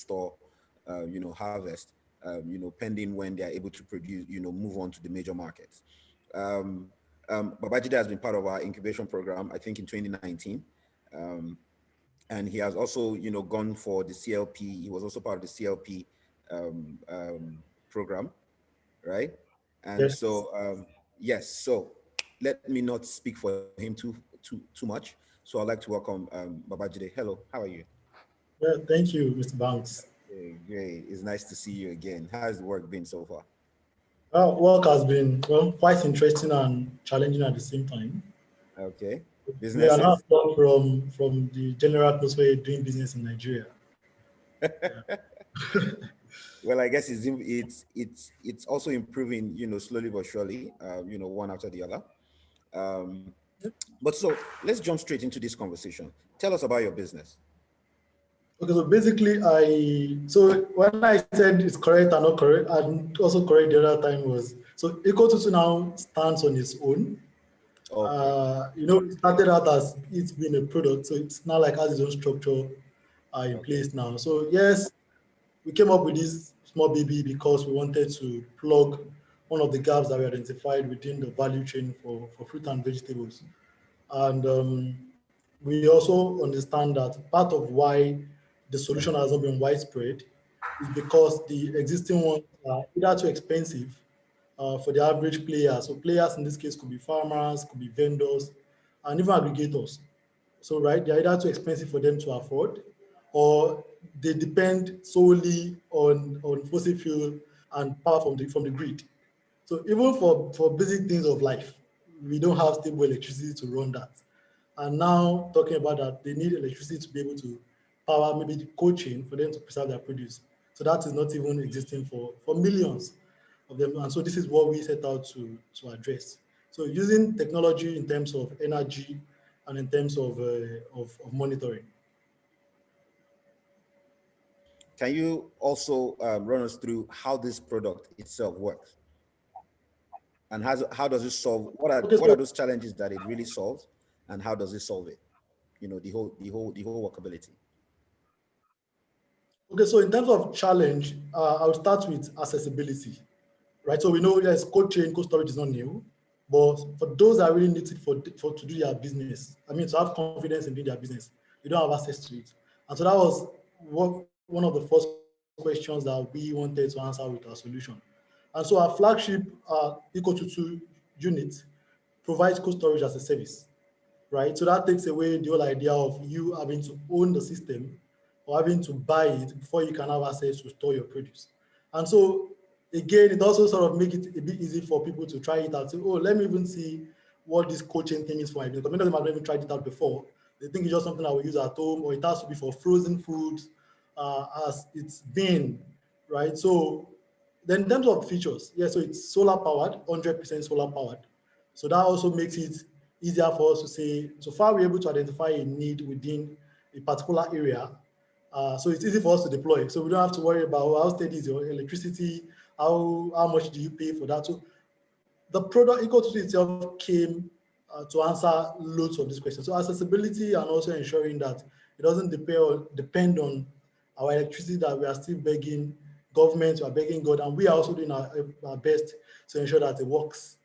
store, harvest, pending when they are able to produce, move on to the major markets. Babajide has been part of our incubation program, I think in 2019. And he has also, gone for the CLP. He was also part of the CLP program, right? And Yes. so, yes, so let me not speak for him too much. So I'd like to welcome Babajide. Hello, how are you? Yeah, thank you, Mr. Banks. Great. It's nice to see you again. How's the work been so far? Work has been quite interesting and challenging at the same time. Okay. We are Businesses? not far from the general atmosphere doing business in Nigeria. Well, I guess it's also improving, slowly but surely, one after the other. Um, but so let's jump straight into this conversation. Tell us about your business. Okay, so basically, so when I said it's correct and not correct, and also correct the other time was so Eco22 now stands on its own. Okay. It started out as it's been a product, so it's now like has its own structure in Okay. place now. So yes, we came up with this small baby because we wanted to plug one of the gaps that we identified within the value chain for fruit and vegetables. And we also understand that part of why the solution has not been widespread is because the existing ones are either too expensive for the average player. So players in this case could be farmers, could be vendors, and even aggregators. So right, they're either too expensive for them to afford, or they depend solely on fossil fuel and power from the grid. So even for basic things of life, we don't have stable electricity to run that. And now talking about that, they need electricity to be able to power maybe the cold chain for them to preserve their produce. So that is not even existing for millions of them. And so this is what we set out to address. So using technology in terms of energy and in terms of monitoring. Can you also run us through how this product itself works, and how does it solve? Okay, What are so those challenges that it really solves, and how does it solve it? The whole workability. okay, so in terms of challenge, I'll start with accessibility. Right? So we know yes, cold chain, cold storage is not new, but for those that really need it for to do their business, I mean to have confidence in doing their business, they don't have access to it. And so that was one of the first questions that we wanted to answer with our solution. And so our flagship Eco22 unit provides cold storage as a service, right? So that takes away the whole idea of you having to own the system or having to buy it before you can have access to store your produce. And so again, it also sort of make it a bit easy for people to try it out. Say, oh, let me even see what this coaching thing is for my business. Because many of them have never tried it out before. They think it's just something I will use at home, or it has to be for frozen foods, as it's been, right? So then in terms of features, yeah, so it's solar powered, 100% solar powered. So that also makes it easier for us to say, so far we're able to identify a need within a particular area. So it's easy for us to deploy. So we don't have to worry about how steady is your electricity, how much do you pay for that. So the product ecosystem itself came to answer loads of these questions. So accessibility and also ensuring that it doesn't depend on our electricity that we are still begging government, we are begging God, and we are also doing our best to ensure that it works.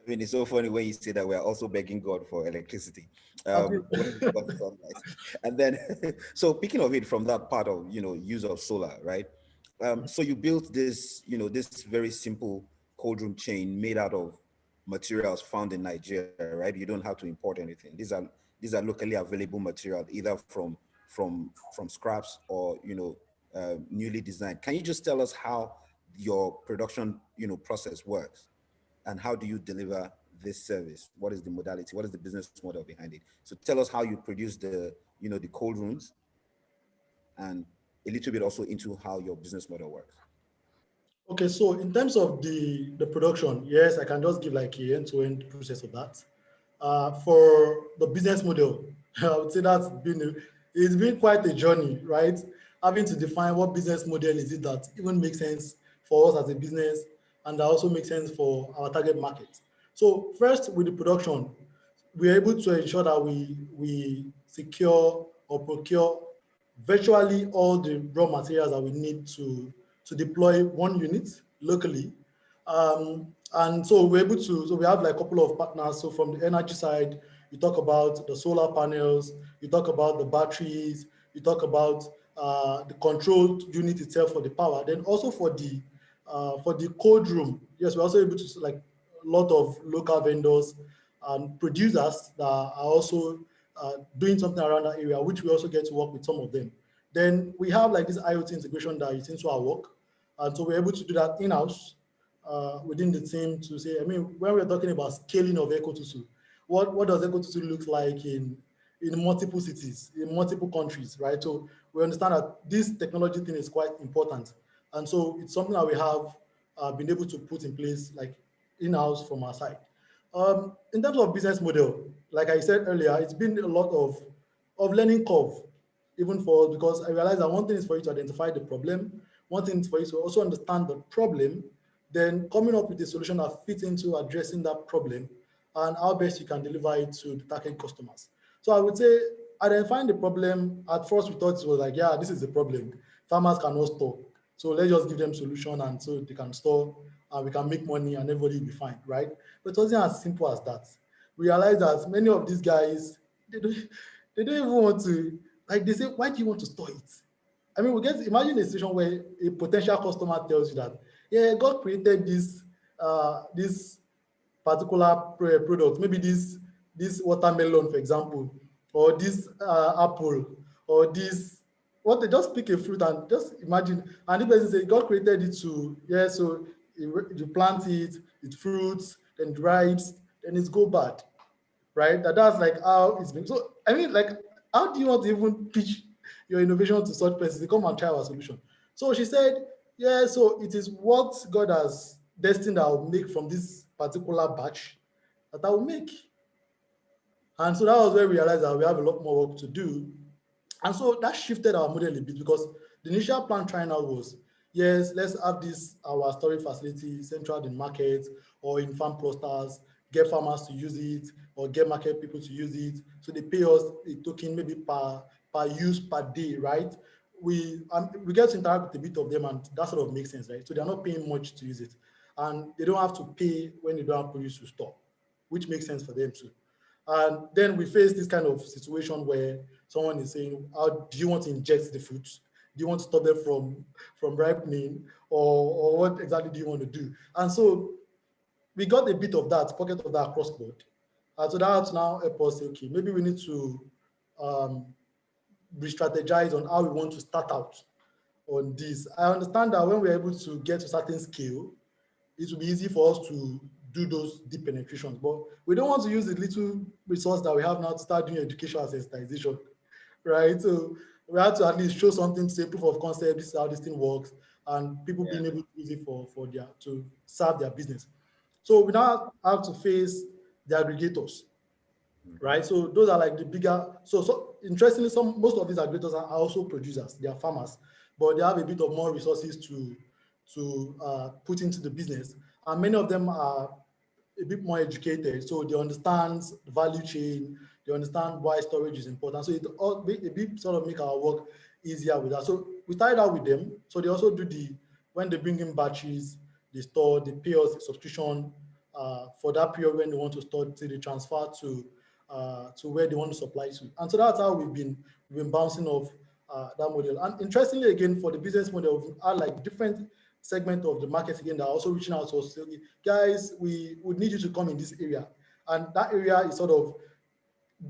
I mean, it's so funny when you say that we're also begging God for electricity when we've got sunlight. And then, so picking of it from that part of, use of solar, right? So you built this, this very simple cold room chain made out of materials found in Nigeria, right? You don't have to import anything. These are locally available material, either from scraps or, newly designed. Can you just tell us how your production, process works? And how do you deliver this service? What is the modality? What is the business model behind it? So tell us how you produce the cold rooms, and a little bit also into how your business model works. Okay, so in terms of the production, yes, I can just give like a end-to-end process of that. For the business model, I would say it's been quite a journey, right? Having to define what business model is it that even makes sense for us as a business, and that also makes sense for our target market. So first, with the production, we are able to ensure that we secure or procure virtually all the raw materials that we need to deploy one unit locally. And so we're able to, so we have like a couple of partners. So from the energy side, you talk about the solar panels, you talk about the batteries, you talk about the control unit itself for the power. Then also for the code room, yes, we're also able to like a lot of local vendors and producers that are also doing something around that area, which we also get to work with some of them. Then we have like this IoT integration that is into our work. And so we're able to do that in-house within the team to say, I mean, when we're talking about scaling of Ecotutu, what does Ecotutu look like in multiple cities, in multiple countries, right? So we understand that this technology thing is quite important. And so it's something that we have been able to put in place like in-house from our side. In terms of business model, like I said earlier, it's been a lot of learning curve, even for, because I realize that one thing is for you to identify the problem, one thing is for you to also understand the problem, then coming up with a solution that fits into addressing that problem and how best you can deliver it to the target customers. So I would say identifying the problem, at first we thought it was like, yeah, this is the problem. Farmers cannot store. So let's just give them solution and so they can store and we can make money and everybody will be fine, right? But it wasn't as simple as that. We realized that many of these guys, they don't even want to, like they say, why do you want to store it? I mean, imagine a situation where a potential customer tells you that, yeah, God created this particular product, maybe this watermelon, for example, or this apple, or this, what they just pick a fruit and just imagine, and the person say God created it to, yeah, so you plant it, it fruits, then it ripes, then it's go bad, right? That's like how it's been. So I mean, like, how do you want to even pitch your innovation to such persons? They come and try our solution. So she said, yeah, so it is what God has destined I will make from this particular batch that I will make. And so that was where we realized that we have a lot more work to do. And so that shifted our model a bit because the initial plan trying out was, yes, let's have this, our storage facility central in markets or in farm clusters, get farmers to use it or get market people to use it. So they pay us a token maybe per use per day, right? We get to interact with a bit of them and that sort of makes sense, right? So they're not paying much to use it. And they don't have to pay when they don't have produce to store, which makes sense for them too. And then we face this kind of situation where someone is saying, how do you want to inject the fruits? Do you want to stop them from ripening? Or what exactly do you want to do? And so we got a bit of that, pocket of that across board. And so that now help us say, okay, maybe we need to re-strategize on how we want to start out on this. I understand that when we're able to get to a certain scale, it will be easy for us to do those deep penetrations. But we don't want to use the little resource that we have now to start doing educational sensitization, right? So we have to at least show something to say proof of concept, this is how this thing works, and people being able to use it for their to serve their business. So we now have to face the aggregators, right? So those are like the bigger. So interestingly, most of these aggregators are also producers. They are farmers, but they have a bit of more resources to put into the business, and many of them are a bit more educated, so they understand the value chain. They understand why storage is important. So it all a bit sort of make our work easier with that. So we started out with them. So they also do when they bring in batteries, they store, they pay us a subscription for that period when they want to store till they transfer to where they want to supply to. And so that's how we've been bouncing off that model. And interestingly, again, for the business model, we are like different segment of the market again that are also reaching out to us, saying, guys, we would need you to come in this area. And that area is sort of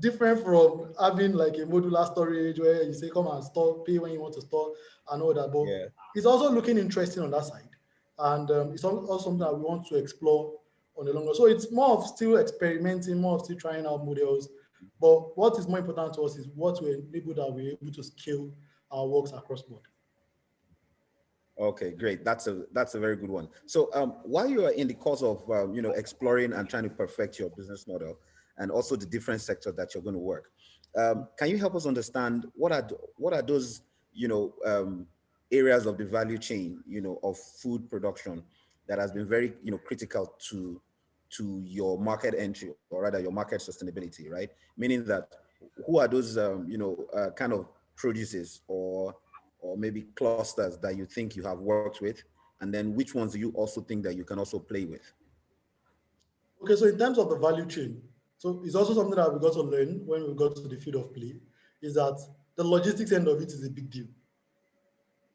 different from having like a modular storage where you say, come and store, pay when you want to store and all that. But it's also looking interesting on that side. And it's also something that we want to explore on the long run. So it's more of still experimenting, more of still trying out models. But what is more important to us is what we're able to scale our works across board. Okay, great. That's a very good one. So while you are in the course of exploring and trying to perfect your business model and also the different sectors that you're going to work, can you help us understand what are those areas of the value chain of food production that has been very critical to your market entry, or rather your market sustainability, right? Meaning that who are those kind of produces or maybe clusters that you think you have worked with, and then which ones do you also think that you can also play with? Okay, so in terms of the value chain, so it's also something that we got to learn when we got to the field of play, is that the logistics end of it is a big deal.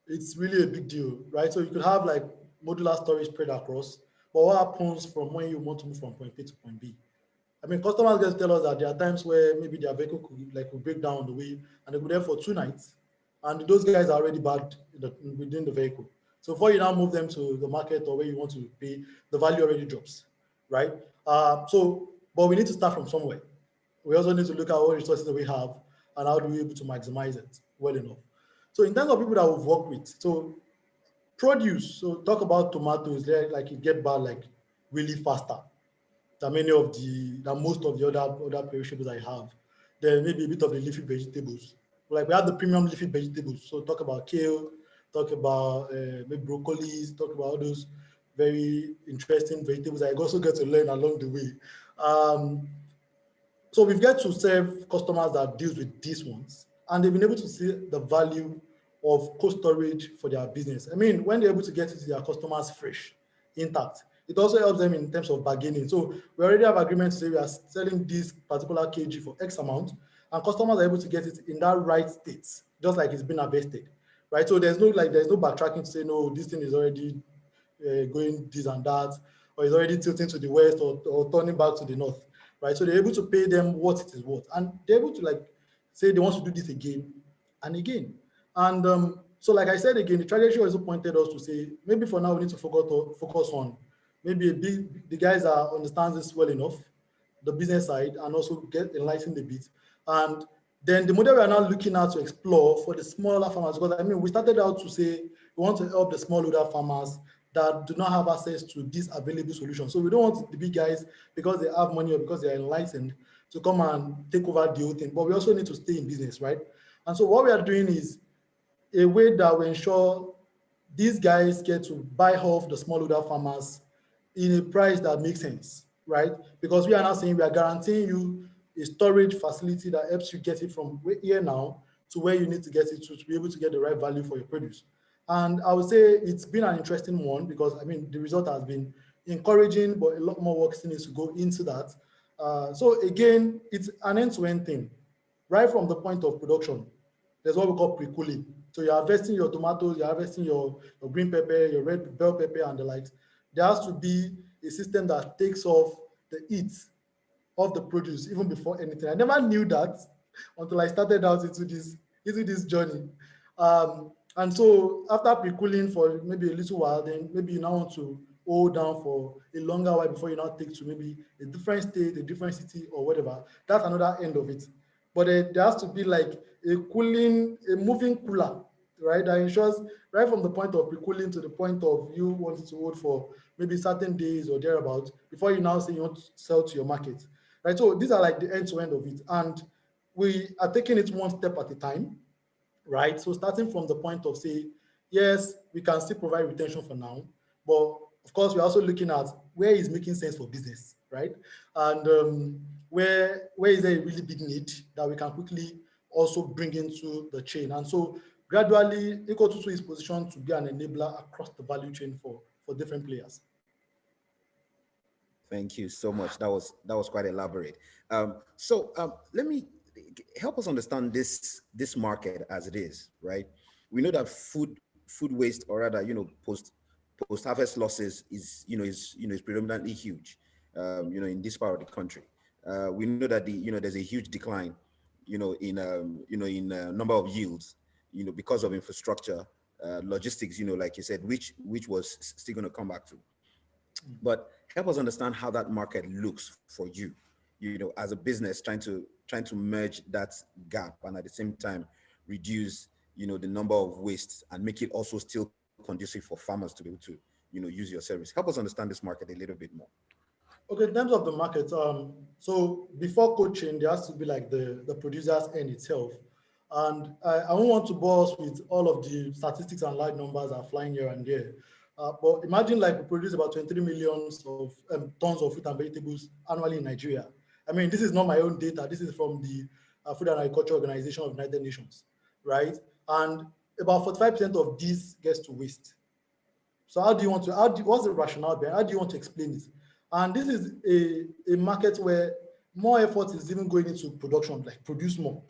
It's really a big deal, right? So you could have like modular storage spread across, but what happens from when you want to move from point A to point B? I mean, customers get to tell us that there are times where maybe their vehicle could break down on the way and they could be there for 2 nights, and those guys are already bad within the vehicle. So before you now move them to the market or where you want to pay, the value already drops, right? But we need to start from somewhere. We also need to look at what resources that we have and how do we able to maximize it well enough. So in terms of people that we've worked with, so produce, so talk about tomatoes, like it get bad like really faster than most of the other perishables I have. Then maybe a bit of the leafy vegetables. Like we have the premium leafy vegetables. So talk about kale, talk about maybe broccolis, talk about all those very interesting vegetables I also get to learn along the way. Um, so we've got to serve customers that deals with these ones, and they've been able to see the value of cold storage for their business. I mean, when they're able to get it to their customers fresh, intact, it also helps them in terms of bargaining. So we already have agreements to say we are selling this particular kg for X amount, and customers are able to get it in that right state, just like it's been harvested, right? So there's no backtracking to say no, this thing is already going this and that, or is already tilting to the west or turning back to the north, right? So they're able to pay them what it is worth, and they're able to like say they want to do this again and again. And so, like I said again, the trajectory also pointed us to say maybe for now we need to focus on maybe the guys that understand this well enough, the business side, and also get enlightened a bit. And then the model we are now looking at to explore for the smaller farmers, because I mean, we started out to say we want to help the smallholder farmers that do not have access to these available solutions. So we don't want the big guys, because they have money or because they are enlightened, to come and take over the whole thing. But we also need to stay in business, right? And so what we are doing is a way that will ensure these guys get to buy off the smallholder farmers in a price that makes sense, right? Because we are now saying we are guaranteeing you a storage facility that helps you get it from here now to where you need to get it to be able to get the right value for your produce. And I would say it's been an interesting one because I mean the result has been encouraging, but a lot more work still needs to go into that. So again, it's an end-to-end thing, right from the point of production. There's what we call pre-cooling. So you're harvesting your tomatoes, you're harvesting your green pepper, your red bell pepper, and the likes. There has to be a system that takes off the heat of the produce even before anything. I never knew that until I started out into this journey. And so after pre-cooling for maybe a little while, then maybe you now want to hold down for a longer while before you now take to maybe a different state, a different city, or whatever. That's another end of it. But there has to be like a moving cooler, right? That ensures right from the point of pre-cooling to the point of you wanting to hold for maybe certain days or thereabout before you now say you want to sell to your market, right? So these are like the end-to-end of it. And we are taking it one step at a time, right? So starting from the point of say, yes, we can still provide retention for now, but of course, we're also looking at where is making sense for business, right? And where is there a really big need that we can quickly also bring into the chain. And so gradually, Eco22 is positioned to be an enabler across the value chain for different players. Thank you so much. That was quite elaborate. Let me help us understand this market as it is, right? We know that food waste, or rather, post harvest losses is predominantly huge, in this part of the country. We know that there's a huge decline, in number of yields, because of infrastructure, logistics, like you said, which was still going to come back to. But help us understand how that market looks for you, as a business trying to merge that gap and at the same time reduce, the number of wastes and make it also still conducive for farmers to be able to, use your service. Help us understand this market a little bit more. Okay, in terms of the market, so before coaching, there has to be like the producer's end itself. And I don't want to bore us with all of the statistics and large numbers are flying here and there. But imagine like we produce about 23 million of tons of fruit and vegetables annually in Nigeria. I mean, this is not my own data. This is from the Food and Agriculture Organization of United Nations. right? And about 45% of this gets to waste. So how do you want to, what's the rationale behind, how do you want to explain it? And this is a market where more effort is even going into production, like produce more,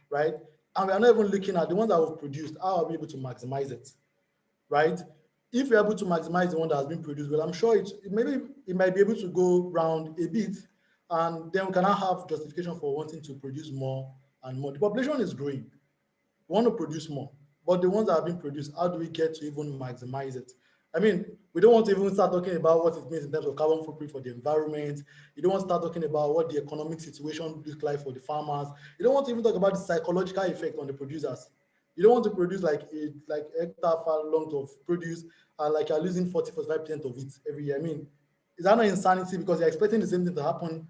right? And we are not even looking at the ones that we've produced, how are we able to maximize it, right? If we're able to maximize the one that has been produced, well, I'm sure maybe it might be able to go round a bit, and then we cannot have justification for wanting to produce more and more. The population is growing. We want to produce more, but the ones that have been produced, how do we get to even maximize it? I mean, we don't want to even start talking about what it means in terms of carbon footprint for the environment. You don't want to start talking about what the economic situation looks like for the farmers. You don't want to even talk about the psychological effect on the producers. You don't want to produce like hectare far long of produce and like you're losing 40-45% of it every year. I mean, is that not insanity? Because you're expecting the same thing to happen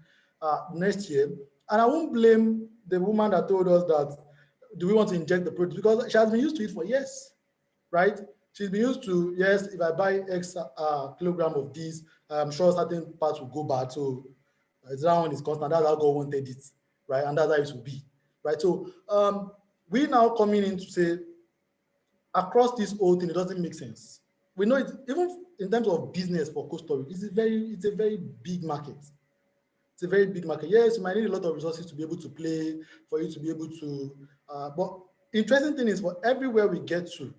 next year. And I won't blame the woman that told us that, do we want to inject the produce? Because she has been used to it for years, right? She's been used to, yes, if I buy X kilogram of this, I'm sure certain parts will go bad. So that one is constant. That's how God wanted it, right? And that's how it will be, right? So we now coming in to say, across this whole thing, it doesn't make sense. We know it, even in terms of business for cold storage, it's a very big market. It's a very big market. Yes, you might need a lot of resources to be able to play, for you to be able to, but interesting thing is for everywhere we get to,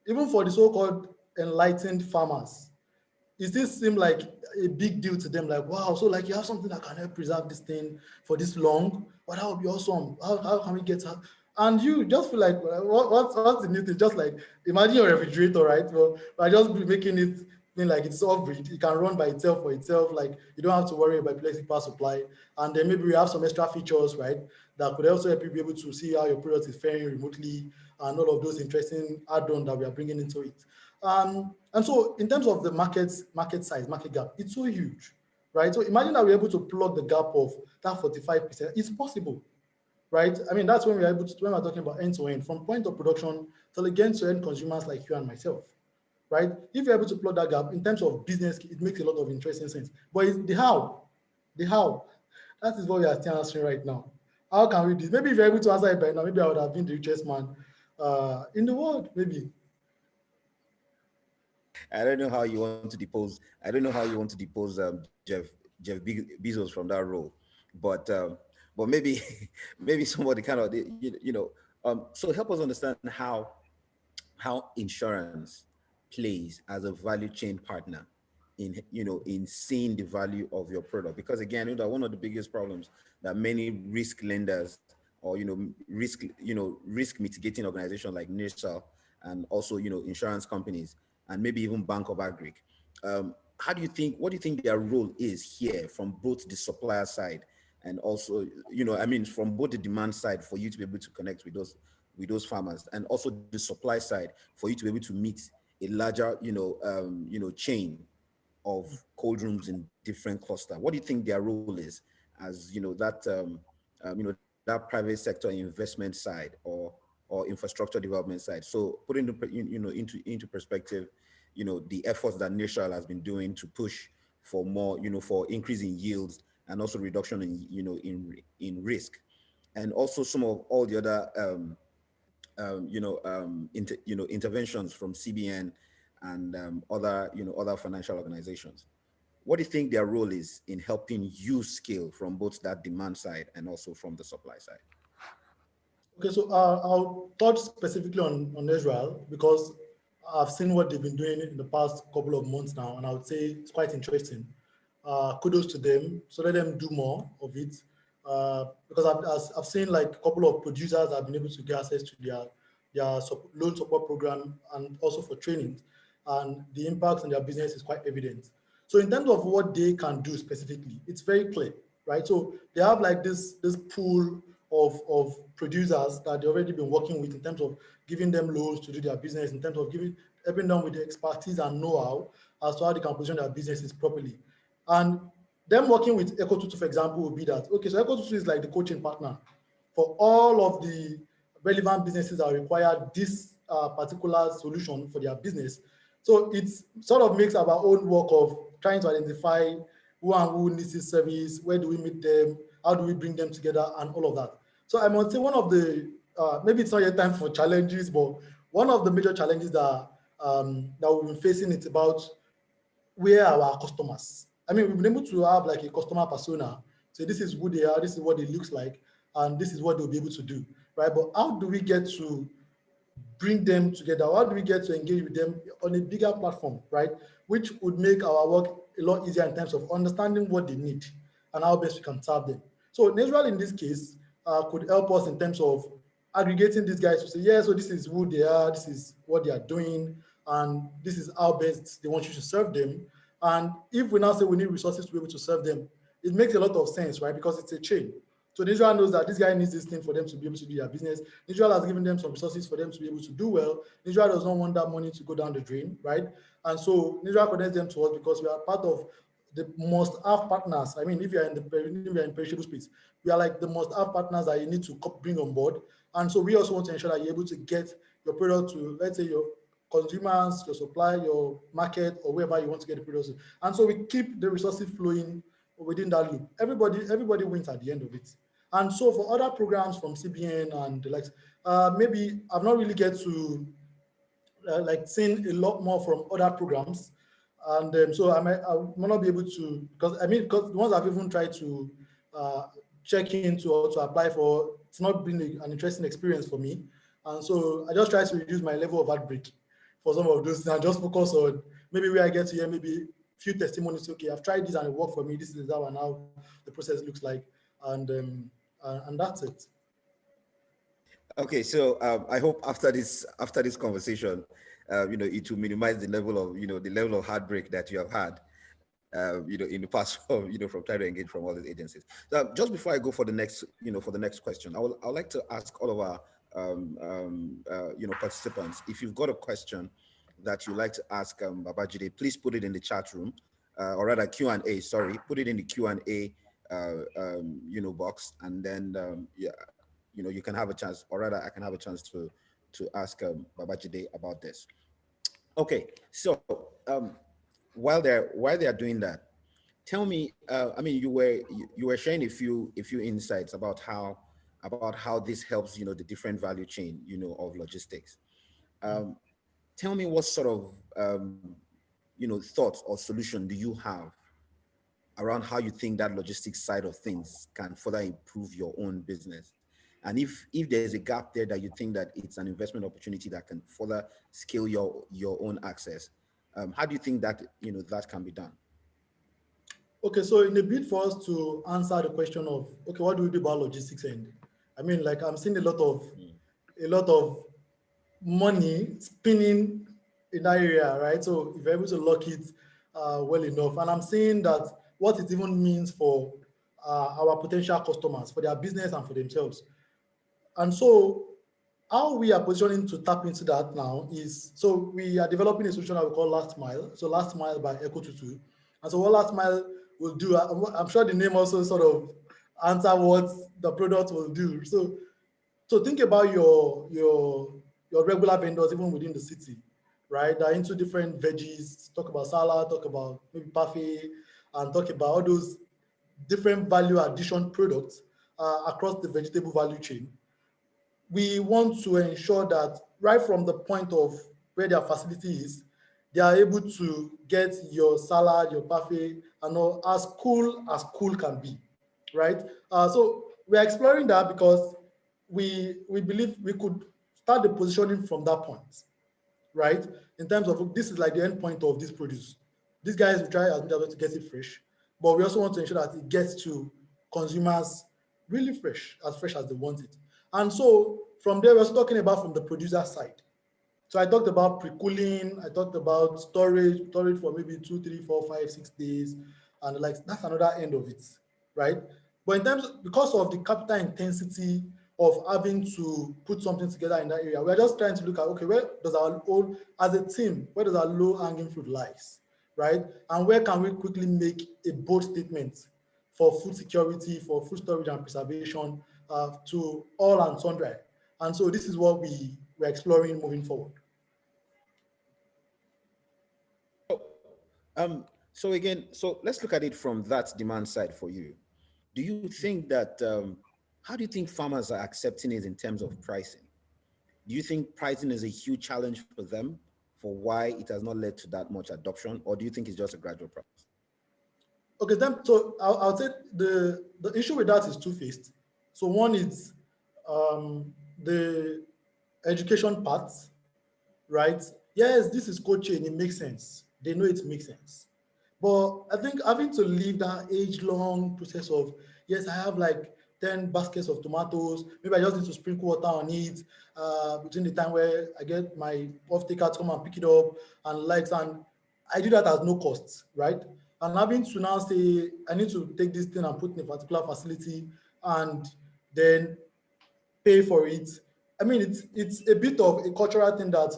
even for the so-called enlightened farmers, it still seem like a big deal to them. Like, wow, so like you have something that can help preserve this thing for this long. Well, that would be awesome. How can we get her? And you just feel like, what's the new thing? Just like, imagine your refrigerator, right? Well, I just be making it feel like it's off-grid. It can run by itself for itself. Like, you don't have to worry about electric power supply. And then maybe we have some extra features, right? That could also help you be able to see how your product is faring remotely and all of those interesting add-ons that we are bringing into it. And so in terms of the market size, market gap, it's so huge, right? So imagine that we're able to plug the gap of that 45%. It's possible, right? I mean, that's when we're able to, when we're talking about end-to-end, from point of production till again to end consumers like you and myself, right? If you're able to plug that gap in terms of business, it makes a lot of interesting sense. But it's the how, that is what we are still answering right now. How can we do? Maybe if you're able to answer it by now, maybe I would have been the richest man in the world, maybe. I don't know how you want to depose. I don't know how you want to depose Bezos from that role, but but maybe maybe somebody kind of so help us understand how insurance plays as a value chain partner in in seeing the value of your product, because again, that one of the biggest problems that many risk lenders or risk mitigating organizations like NIRSAL and also insurance companies and maybe even Bank of Agric, how do you think what do you think their role is here from both the supplier side and also I mean from both the demand side for you to be able to connect with those farmers, and also the supply side for you to be able to meet a larger chain of cold rooms in different cluster? What do you think their role is as that private sector investment side or infrastructure development side? So putting into perspective, the efforts that Nishal has been doing to push for more, for increase in yields and also reduction in in risk, and also some of all the other interventions from CBN and other financial organizations. What do you think their role is in helping you scale from both that demand side and also from the supply side? Okay, so I'll touch specifically on Israel because I've seen what they've been doing in the past couple of months now, and I would say it's quite interesting. Kudos to them. So let them do more of it because I've seen like a couple of producers have been able to get access to their loan support program and also for training, and the impact on their business is quite evident. So in terms of what they can do specifically, it's very clear, right? So they have like this pool of producers that they've already been working with in terms of giving them loans to do their business, in terms of helping them with the expertise and know-how as to how they can position their businesses properly. And them working with EcoTutu, for example, would be that, okay, so EcoTutu is like the coaching partner for all of the relevant businesses that require this particular solution for their business. So it sort of makes our own work of trying to identify who and who needs this service, where do we meet them, how do we bring them together, and all of that. So I must say one of the maybe it's not yet time for challenges, but one of the major challenges that we've been facing is about where are our customers. I mean, we've been able to have like a customer persona. So this is who they are, this is what it looks like, and this is what they'll be able to do, right? But how do we get to bring them together? How do we get to engage with them on a bigger platform, right? Which would make our work a lot easier in terms of understanding what they need and how best we can serve them. So Natural in this case could help us in terms of aggregating these guys to say, yeah, so this is who they are, this is what they are doing, and this is how best they want you to serve them. And if we now say we need resources to be able to serve them, it makes a lot of sense, right? Because it's a chain. So Israel knows that this guy needs this thing for them to be able to do their business. Israel has given them some resources for them to be able to do well. Israel does not want that money to go down the drain, right? And so Israel connects them to us because we are part of the must-have partners. I mean, if you are in the perishable space, we are like the must-have partners that you need to bring on board. And so we also want to ensure that you're able to get your product to, let's say, your consumers, your supply, your market, or wherever you want to get the products. And so we keep the resources flowing within that loop. Everybody wins at the end of it. And so for other programs from CBN and the likes, maybe I've not really get to like seen a lot more from other programs. And so I might not be able to, because I mean, because the ones I've even tried to check into or to apply for, it's not been an interesting experience for me. And so I just try to reduce my level of heartbreak for some of those things and just focus on maybe where I get to hear maybe few testimonies. Okay, I've tried this and it worked for me. This is how and how the process looks like, and that's it. Okay, so I hope after this conversation, it will minimize the level of the level of heartbreak that you have had, in the past, from trying to engage from all these agencies. So just before I go for the next, for the next question, I would like to ask all of our participants, if you've got a question that you'd like to ask Babajide, please put it in the chat room, or rather Q&A. Sorry, put it in the Q&A box, and then yeah, you can have a chance, or rather I can have a chance to ask Babajide about this. Okay, so while they are doing that, tell me, I mean, you were sharing a few insights about how this helps, the different value chain, of logistics. Um, Tell me what sort of thoughts or solution do you have around how you think that logistics side of things can further improve your own business, and if there's a gap there that you think that it's an investment opportunity that can further scale your own access. How do you think that that can be done? Okay, so in a bid for us to answer the question of, okay, what do we do about logistics end? I mean, like I'm seeing a lot of money spinning in that area, right? So if you're able to lock it well enough, and I'm seeing that what it even means for our potential customers, for their business and for themselves. And so how we are positioning to tap into that now is, so we are developing a solution that we call Last Mile. So Last Mile by Eco22. And so what Last Mile will do, I'm sure the name also sort of answer what the product will do. So think about your regular vendors even within the city, right? They're into different veggies, talk about salad, talk about maybe parfait, and talk about all those different value addition products across the vegetable value chain. We want to ensure that right from the point of where their facility is, they are able to get your salad, your parfait, and all as cool can be, right? So we're exploring that because we believe we could start the positioning from that point, right? In terms of this is like the end point of this produce. These guys will try as much as well to get it fresh, but we also want to ensure that it gets to consumers really fresh as they want it. And so from there, we're also talking about from the producer side. So I talked about pre-cooling, I talked about storage for maybe 2, 3, 4, 5, 6 days, and like that's another end of it, right? But in terms because of the capital intensity of having to put something together in that area, we're just trying to look at, okay, where does our own, as a team, where does our low-hanging fruit lies, right? And where can we quickly make a bold statement for food security, for food storage and preservation to all and sundry. And so this is what we're exploring moving forward. So again, so let's look at it from that demand side for you. Do you think that how do you think farmers are accepting it in terms of pricing? Do you think pricing is a huge challenge for them for why it has not led to that much adoption, or do you think it's just a gradual process? Okay, then so I'll say the issue with that is two-faced. So one is the education part, right? Yes, this is coaching, it makes sense. They know it makes sense. But I think having to live that age-long process of, yes, I have like 10 baskets of tomatoes, maybe I just need to sprinkle water on it between the time where I get my off-taker to come and pick it up and likes, and I do that at no cost, right? And having to now say, I need to take this thing and put in a particular facility and then pay for it. I mean, it's a bit of a cultural thing that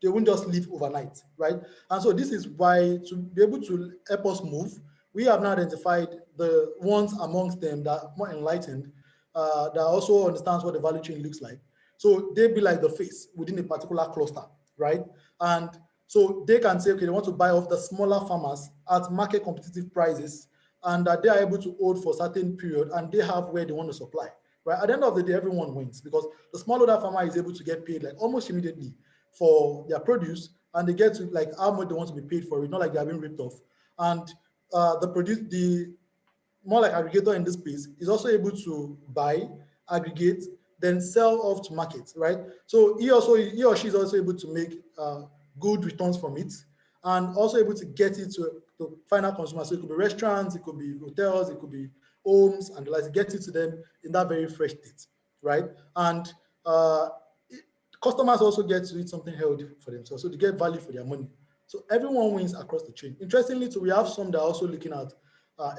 they won't just leave overnight, right? And so this is why, to be able to help us move, we have now identified the ones amongst them that are more enlightened, that also understands what the value chain looks like. So they be like the face within a particular cluster, right? And so they can say, okay, they want to buy off the smaller farmers at market competitive prices, and that they are able to hold for a certain period, and they have where they want to supply. Right? At the end of the day, everyone wins because the smallholder farmer is able to get paid like almost immediately for their produce, and they get to like how much they want to be paid for it, not like they're being ripped off. And the more like aggregator in this space is also able to buy, aggregate, then sell off to market, right? So he or she is also able to make good returns from it, and also able to get it to final consumers. So it could be restaurants, it could be hotels, it could be homes, and like get it to them in that very fresh state, right? And uh, customers also get to eat something healthy for themselves, so they get value for their money. So everyone wins across the chain. Interestingly, too, we have some that are also looking at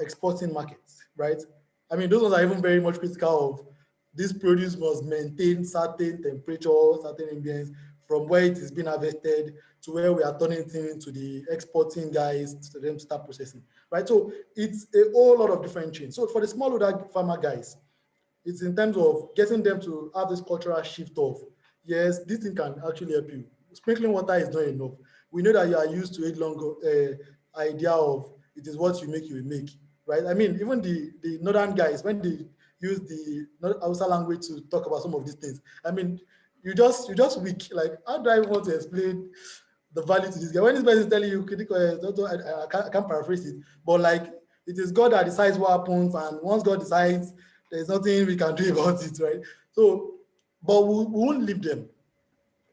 exporting markets, right? I mean, those ones are even very much critical of this produce must maintain certain temperature, certain ambience from where it is being harvested to where we are turning it into the exporting guys to them to start processing, right? So it's a whole lot of different chains. So for the smallholder farmer guys, it's in terms of getting them to have this cultural shift of, yes, this thing can actually help you. Sprinkling water is not enough. We know that you are used to a long idea of it is what you make, you will make, right? I mean, even the northern guys, when they use the Hausa language to talk about some of these things, I mean, you just weak. Like, how do I want to explain the value to this guy? When this person is telling you critical, I can't paraphrase it, but like, it is God that decides what happens, and once God decides, there's nothing we can do about it, right? So, but we won't leave them.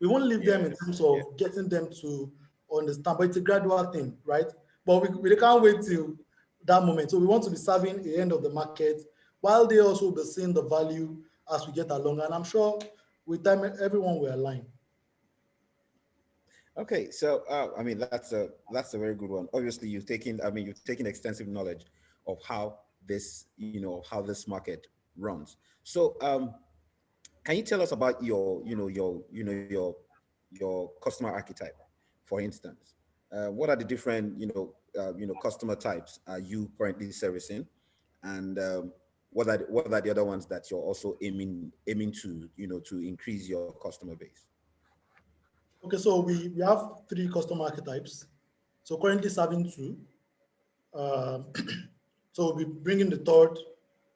We won't leave them in Yes. terms Yeah. of getting them to understand, but it's a gradual thing, right? But we can't wait till that moment. So we want to be serving the end of the market while they also be seeing the value as we get along. And I'm sure with time, everyone will align. Okay, so I mean that's a very good one. Obviously, you've taken extensive knowledge of how this market runs. So can you tell us about your customer archetype, for instance? What are the different customer types are you currently servicing, and what are the other ones that you're also aiming to to increase your customer base? Okay, so we have three customer archetypes. So currently serving two. Um, so we'll be bringing the third,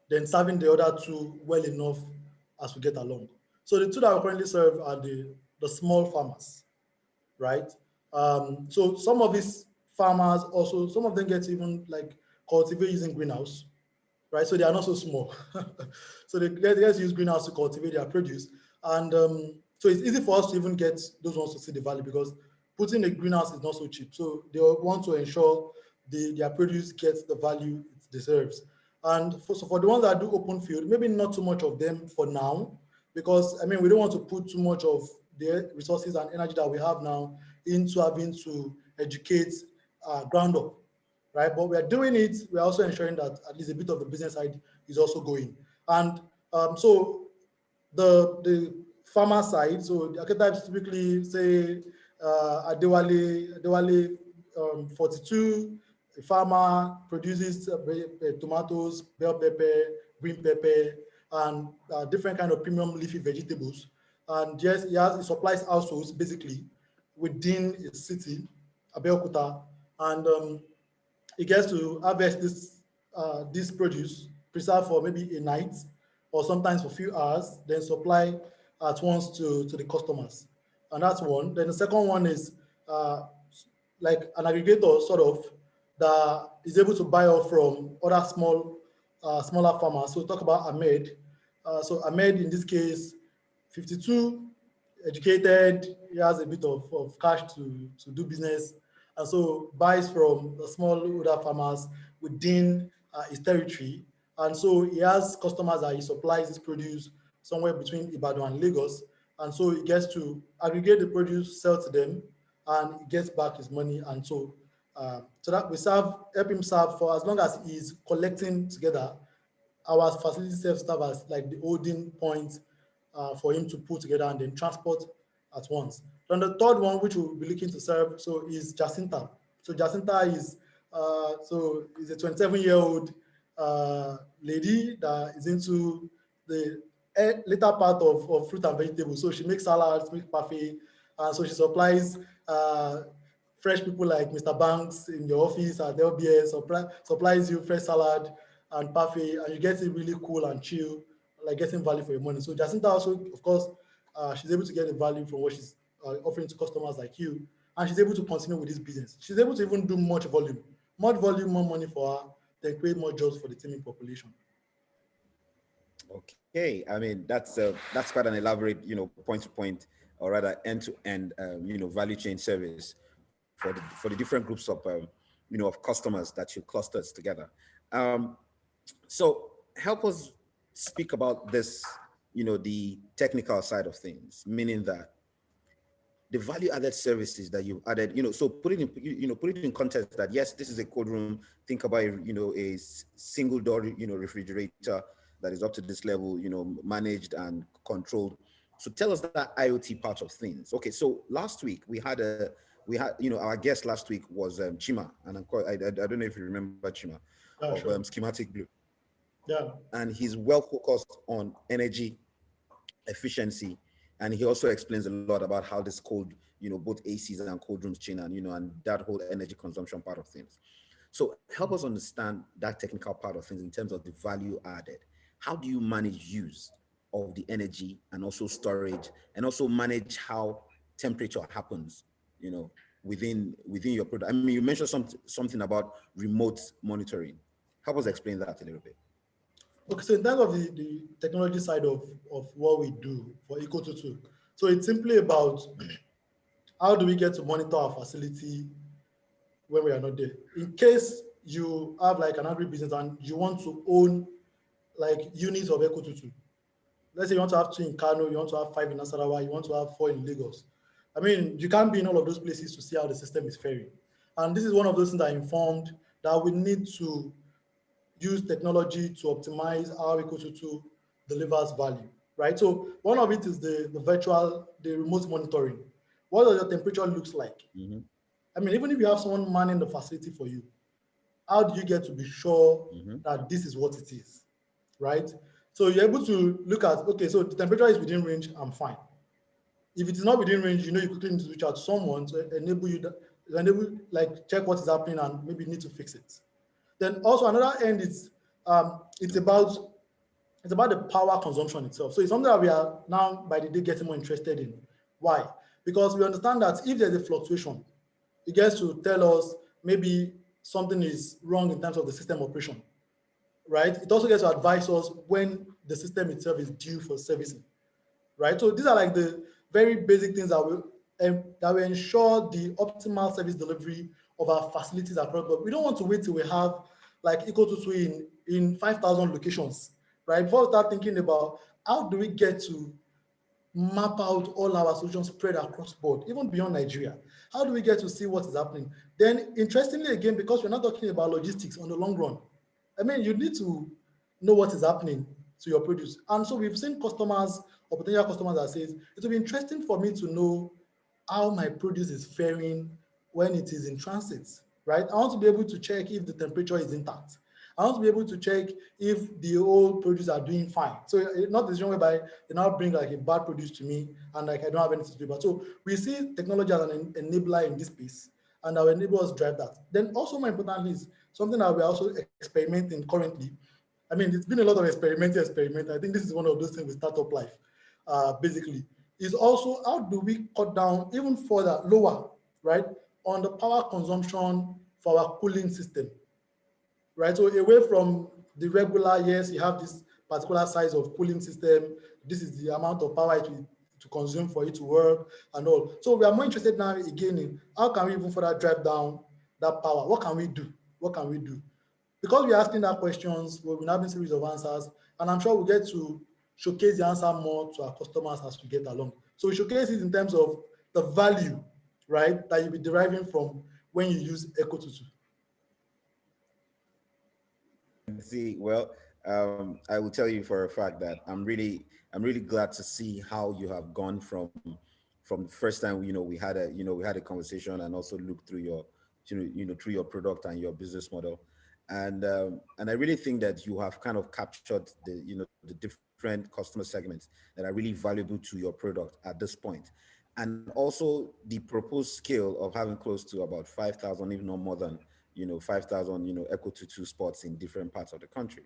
then serving the other two well enough as we get along. So the two that we currently serve are the small farmers, right? So some of these farmers also, some of them get even like cultivate using greenhouse, right? So they are not so small. So they get to use greenhouse to cultivate their produce. And so it's easy for us to even get those ones to see the value because putting a greenhouse is not so cheap. So they want to ensure their produce gets the value it deserves. And so for the ones that do open field, maybe not too much of them for now, because I mean, we don't want to put too much of the resources and energy that we have now into having to educate ground up, right? But we are doing it. We're also ensuring that at least a bit of the business side is also going. And so the farmer side, so the archetypes typically say Adewale 42, a farmer produces tomatoes, bell pepper, green pepper, and different kind of premium leafy vegetables. And yes, he supplies households basically within a city, Abeokuta, and he gets to harvest this produce, preserve for maybe a night, or sometimes for a few hours, then supply at once to the customers. And that's one. Then the second one is uh, like an aggregator sort of that is able to buy off from other smaller farmers. So talk about Ahmed. So Ahmed in this case, 52, educated, he has a bit of cash to do business, and so buys from the small older farmers within his territory. And so he has customers that he supplies his produce somewhere between Ibadan and Lagos. And so he gets to aggregate the produce, sell to them, and he gets back his money. And so that we help him serve for as long as he's collecting together. Our facility serves as like the holding point for him to put together and then transport at once. Then the third one, which we'll be looking to serve, so is Jacinta. So Jacinta is a 27-year-old lady that is into the later part of fruit and vegetables. So she makes salads, makes parfait, and so she supplies fresh people like Mr. Banks in your office at LBS, supplies you fresh salad and parfait, and you get it really cool and chill, like getting value for your money. So Jacinta also, of course, she's able to get the value from what she's offering to customers like you, and she's able to continue with this business. She's able to even do much volume, more money for her, then create more jobs for the teeming population. Okay, I mean that's quite an elaborate, point to point, or rather end to end, value chain service for the different groups of customers that you clusters together. Um, so help us speak about this, the technical side of things, meaning that the value added services that you've added, so put it in context that yes, this is a code room. Think about, single door, refrigerator that is up to this level, managed and controlled. So tell us that IoT part of things. Okay, so last week we had, our guest last week was Chima, and I don't know if you remember Chima Yeah, of sure. Schematic Blue, Yeah. and he's well focused on energy efficiency, and he also explains a lot about how this cold, both ACs and cold rooms chain, and and that whole energy consumption part of things. So help us understand that technical part of things in terms of the value added. How do you manage use of the energy and also storage, and also manage how temperature happens, within your product? I mean, you mentioned something about remote monitoring. Help us explain that a little bit. Okay, so in terms of the technology side of what we do for Eco22, so it's simply about how do we get to monitor our facility when we are not there. In case you have like an agribusiness and you want to own like units of Eco22, let's say you want to have two in Kano, you want to have five in Nasarawa, you want to have four in Lagos. I mean, you can't be in all of those places to see how the system is faring. And this is one of those things that informed that we need to use technology to optimize how Eco22 delivers value, right? So one of it is the remote monitoring. What does your temperature looks like? Mm-hmm. I mean, even if you have someone manning the facility for you, how do you get to be sure Mm-hmm. that this is what it is, right? So you're able to look at, okay, so the temperature is within range, I'm fine. If it is not within range, you quickly need to reach out to someone to enable you, like check what is happening and maybe need to fix it. Then also another end is it's Okay. about the power consumption itself. So it's something that we are now by the day getting more interested in. Why? Because we understand that if there's a fluctuation, it gets to tell us maybe something is wrong in terms of the system operation, right? It also gets to advise us when the system itself is due for servicing, right? So these are like the very basic things that will ensure the optimal service delivery of our facilities across. But we don't want to wait till we have like Eco22 in 5,000 locations, right? Before we start thinking about how do we get to map out all our solutions spread across board, even beyond Nigeria. How do we get to see what is happening? Then, interestingly, again, because we're not talking about logistics on the long run, I mean, you need to know what is happening to your produce. And so we've seen customers or potential customers that says, it will be interesting for me to know how my produce is faring when it is in transit, right? I want to be able to check if the temperature is intact. I want to be able to check if the old produce are doing fine. So not the situation whereby they now bring like a bad produce to me and like I don't have anything to do about. So we see technology as an enabler in this space, and that will enable us drive that. Then also more importantly is something that we're also experimenting currently I mean, it's been a lot of experiment. I think this is one of those things with startup life, basically, is also how do we cut down even further, lower, right, on the power consumption for our cooling system, right? So away from the regular, yes, you have this particular size of cooling system. This is the amount of power it will to consume for it to work and all. So we are more interested now again in how can we even further drive down that power? What can we do? What can we do? Because we're asking that questions, we'll be having a series of answers, and I'm sure we'll get to showcase the answer more to our customers as we get along. So we showcase it in terms of the value, right, that you'll be deriving from when you use Eco22. See, well, I will tell you for a fact that I'm really glad to see how you have gone from the first time we had a conversation and also looked through your through your product and your business model, and I really think that you have kind of captured the different customer segments that are really valuable to your product at this point, and also the proposed scale of having close to about 5,000, if not more than 5,000 Eco22 spots in different parts of the country.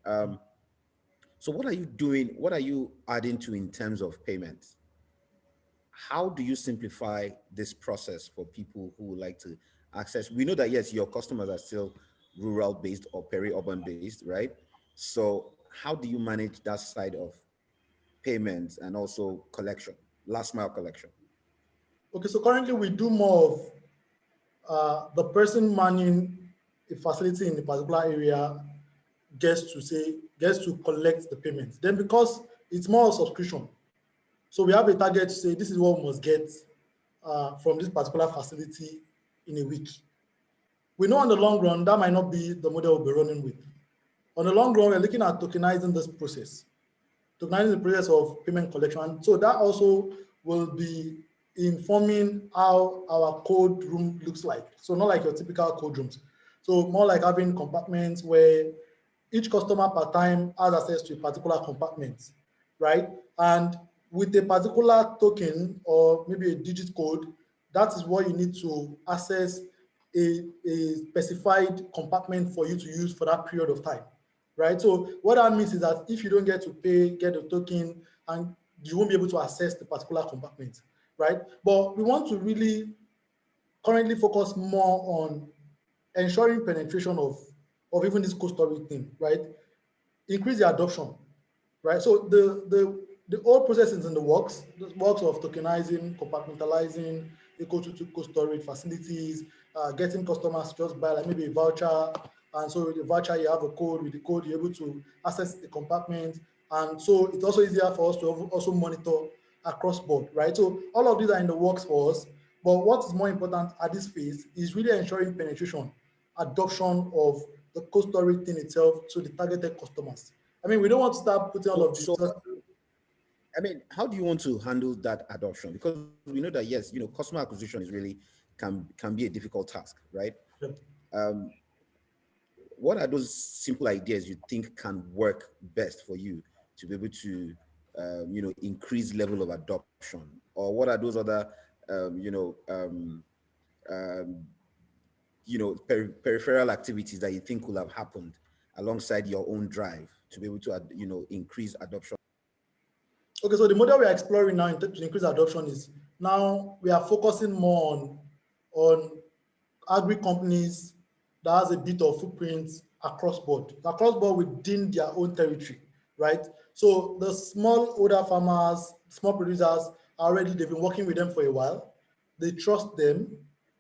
Um, so what are you doing? What are you adding to in terms of payments? How do you simplify this process for people who would like to access? We know that yes, your customers are still rural based or peri-urban based, right? So how do you manage that side of payments and also collection, last mile collection? Okay, so currently we do more of the person manning a facility in a particular area gets to collect the payments. Then because it's more of subscription, so we have a target to say this is what we must get from this particular facility in a week. We know on the long run that might not be the model we'll be running with. On the long run, we're looking at tokenizing this process, tokenizing the process of payment collection. So that also will be informing how our code room looks like. So not like your typical code rooms. So more like having compartments where each customer per time has access to a particular compartment, right? And with a particular token or maybe a digit code, that is what you need to access a specified compartment for you to use for that period of time, right? So what that means is that if you don't get to pay, get a token, and you won't be able to access the particular compartment, right? But we want to really currently focus more on ensuring penetration of even this cold storage thing, right? Increase the adoption, right? So the whole process is in the works of tokenizing, compartmentalizing, eco-to cold storage facilities, getting customers to just buy like maybe a voucher, and so with the voucher you have a code. With the code you're able to access the compartment, and so it's also easier for us to also monitor across board, right? So all of these are in the works for us. But what is more important at this phase is really ensuring penetration, adoption of the cold storage thing itself to the targeted customers. I mean, we don't want to start putting all So, of this. so I mean, how do you want to handle that adoption? Because we know that yes, customer acquisition is really can be a difficult task, right? Yeah. Um, what are those simple ideas you think can work best for you to be able to, increase level of adoption? Or what are those other, um, you know, um, um, peripheral activities that you think will have happened alongside your own drive to be able to, increase adoption? Okay, so the model we are exploring now to increase adoption is now we are focusing more on agri companies that has a bit of footprint across board within their own territory, right? So the small older farmers, small producers are already, they've been working with them for a while. They trust them.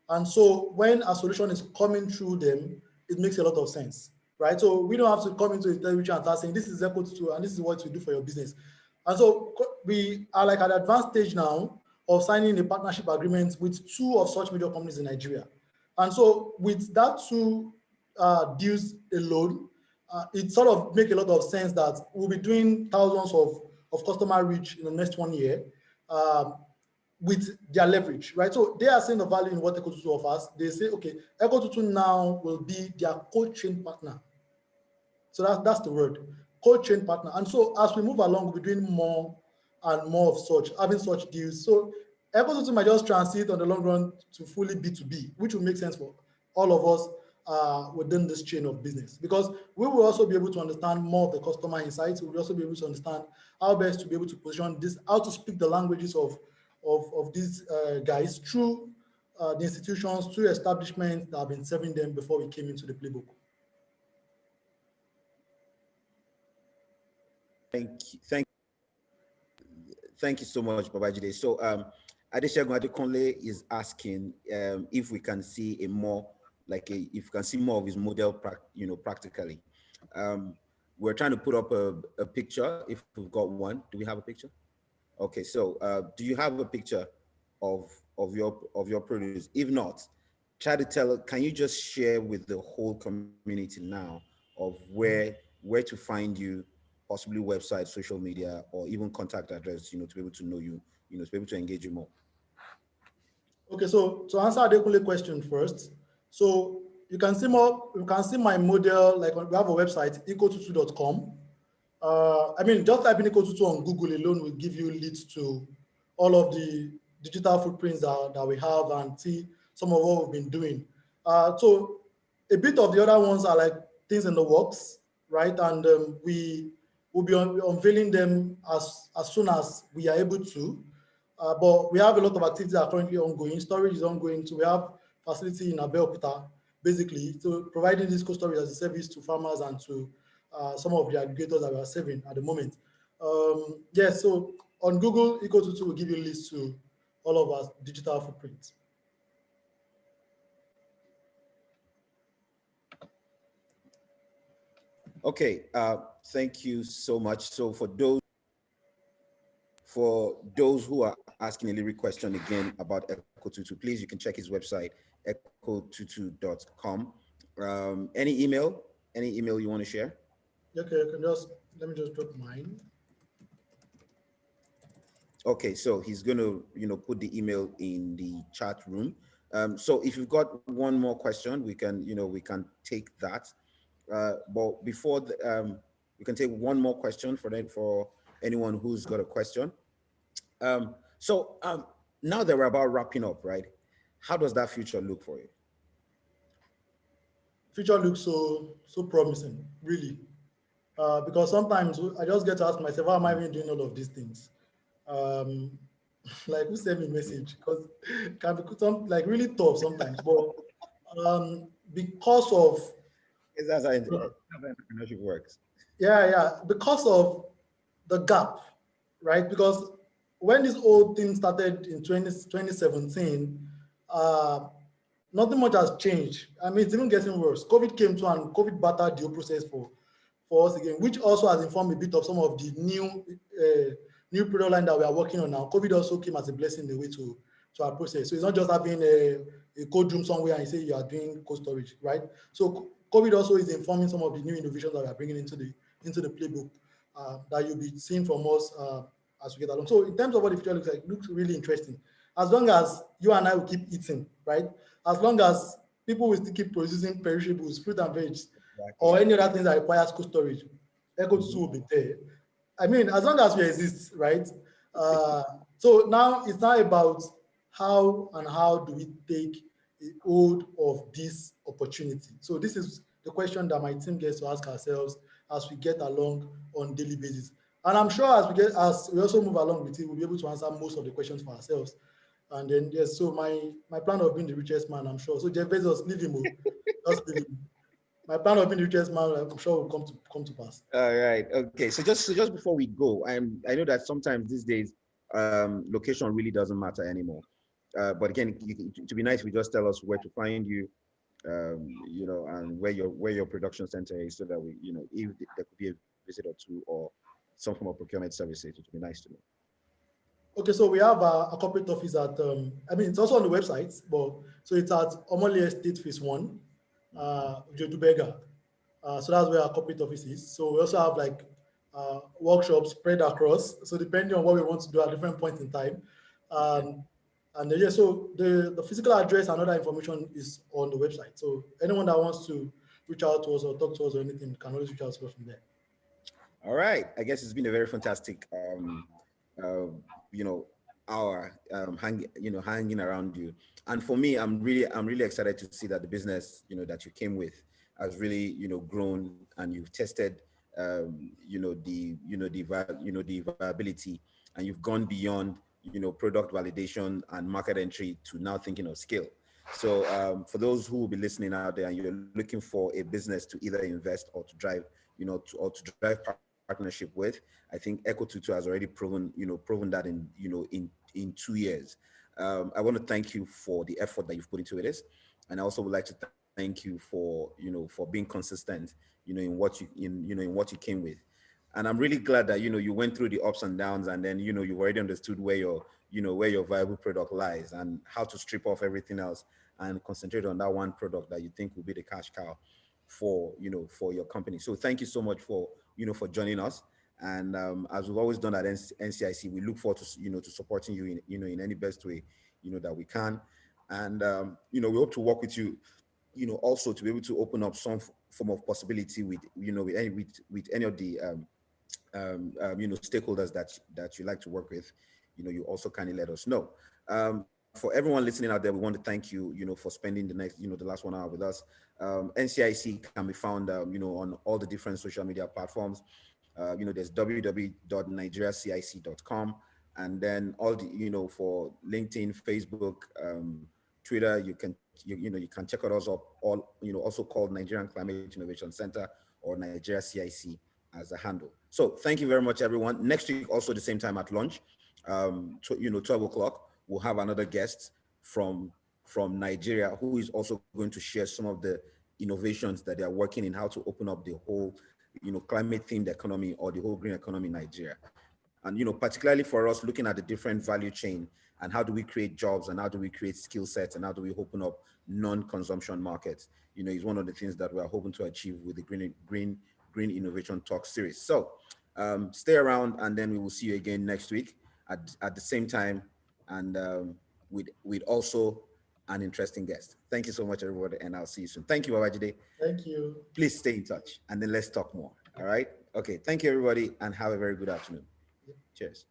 And so when a solution is coming through them, it makes a lot of sense, right? So we don't have to come into the territory and start saying, this is equal to, and this is what we do for your business. And so we are like at an advanced stage now of signing a partnership agreement with two of such major companies in Nigeria. And so with that two deals alone, it sort of make a lot of sense that we'll be doing thousands of customer reach in the next 1 year with their leverage, right? So they are seeing the value in what Eco22 offers. They say, okay, Eco22 now will be their cold chain partner. So that's the word, cold chain partner. And so as we move along, we'll be doing more and more of such, having such deals. So Eco22 might just transit on the long run to fully B2B, which will make sense for all of us within this chain of business, because we will also be able to understand more of the customer insights. We'll also be able to understand how best to be able to position this, how to speak the languages of these guys through the institutions, through establishments that have been serving them before we came into the playbook. Thank you so much, Babajide. So Adeshagun Adekunle is asking if we can see if we can see more of his model, practically. We're trying to put up a picture if we've got one. Do we have a picture? Okay, so do you have a picture of your produce? If not, try to can you just share with the whole community now of where to find you, possibly website, social media, or even contact address, to be able to know you, to be able to engage you more. Okay, so to answer Adekunle question first, so you can see my model, like we have a website, eco22.com. I mean, just typing eco22 on Google alone will give you leads to all of the digital footprints that we have and see some of what we've been doing. So a bit of the other ones are like things in the works, right? And we will be unveiling them as soon as we are able to. But we have a lot of activities that are currently ongoing. Storage is ongoing. So we have facility in Abeokuta, basically, so providing this cold storage as a service to farmers and to some of the aggregators that we are serving at the moment. Yes, so on Google, Eco22 will give you links to all of our digital footprints. Okay, thank you so much. So for those who are asking a lyric question again about Eco22, please, you can check his website, eco22.com. Any email you want to share? Okay, let me just drop mine. Okay, so he's going to, put the email in the chat room. So if you've got one more question, we can take that. But before we can take one more question for anyone who's got a question. So now that we're about wrapping up, right? How does that future look for you? Future looks so promising, really. Because sometimes I just get to ask myself, how am I even doing all of these things? Like, who sent me a message? Because it can be like really tough sometimes. But because of That's how entrepreneurship works. Yeah, because of the gap, right? Because when this whole thing started in 2017, nothing much has changed. I mean, it's even getting worse. COVID came to and COVID battered the whole process for us again, which also has informed a bit of some of the new product line that we are working on now. COVID also came as a blessing in the way to our process. So it's not just having a code room somewhere and you say you are doing cold storage, right? So COVID also is informing some of the new innovations that we are bringing into the playbook that you'll be seeing from us as we get along. So in terms of what the future looks like, it looks really interesting. As long as you and I will keep eating, right? As long as people will still keep producing perishables, fruit and veg, or any other things that requires cold storage, Eco22 will be there. I mean, as long as we exist, right? So now it's not about how do we take hold of this opportunity. So this is the question that my team gets to ask ourselves as we get along on daily basis. And I'm sure as we also move along with it, we'll be able to answer most of the questions for ourselves. And then yes, so my plan of being the richest man, I'm sure. So Jeff Bezos, leave him, just leave him. My plan of being the richest man, I'm sure will come to pass. All right. Okay. So just before we go, I know that sometimes these days, location really doesn't matter anymore. But again, to be nice, we just tell us where to find you, and where your production center is, so that we, if there could be a visit or two or some form of procurement services, it would be nice to know. Okay, so we have a corporate office at, I mean, it's also on the website, but so it's at Omole Estate Phase 1, Jodubega. So that's where our corporate office is. So we also have like workshops spread across. So depending on what we want to do at different points in time. And yeah, so the physical address and other information is on the website. So anyone that wants to reach out to us or talk to us or anything can always reach out to us from there. All right. I guess it's been a very fantastic, hour hanging around you. And for me, I'm really excited to see that the business that you came with has really grown, and you've tested the viability, and you've gone beyond product validation and market entry to now thinking of scale. So for those who will be listening out there and you're looking for a business to either invest or to drive, or to drive partnership with, I think Eco22 has already proven that in 2 years. I want to thank you for the effort that you've put into this, and I also would like to thank you for being consistent, in what you came with. And I'm really glad that you went through the ups and downs, and then you've already understood where your viable product lies and how to strip off everything else and concentrate on that one product that you think will be the cash cow for your company. So thank you so much for joining us. And as we've always done at NCIC, we look forward to to supporting you in any best way that we can. And we hope to work with you, also to be able to open up some form of possibility with with any of the stakeholders that you like to work with. You also kindly let us know. For everyone listening out there, we want to thank you, for spending the last 1 hour with us. NCIC can be found, on all the different social media platforms. There's www.nigeriacic.com, and then all the, for LinkedIn, Facebook, Twitter, you can check us up, all, also called Nigerian Climate Innovation Center or Nigeria CIC as a handle. So thank you very much, everyone. Next week, also the same time at lunch, 12 o'clock, we'll have another guest from Nigeria, who is also going to share some of the innovations that they are working in, how to open up the whole, climate themed economy or the whole green economy in Nigeria. And, particularly for us, looking at the different value chain and how do we create jobs and how do we create skill sets and how do we open up non-consumption markets, is one of the things that we are hoping to achieve with the Green Innovation Talk series. So stay around, and then we will see you again next week at the same time, and with also an interesting guest. Thank you so much, everybody, and I'll see you soon. Thank you, Babajide. Thank you. Please stay in touch, and then let's talk more. All right? Okay. Thank you, everybody, and have a very good afternoon. Cheers.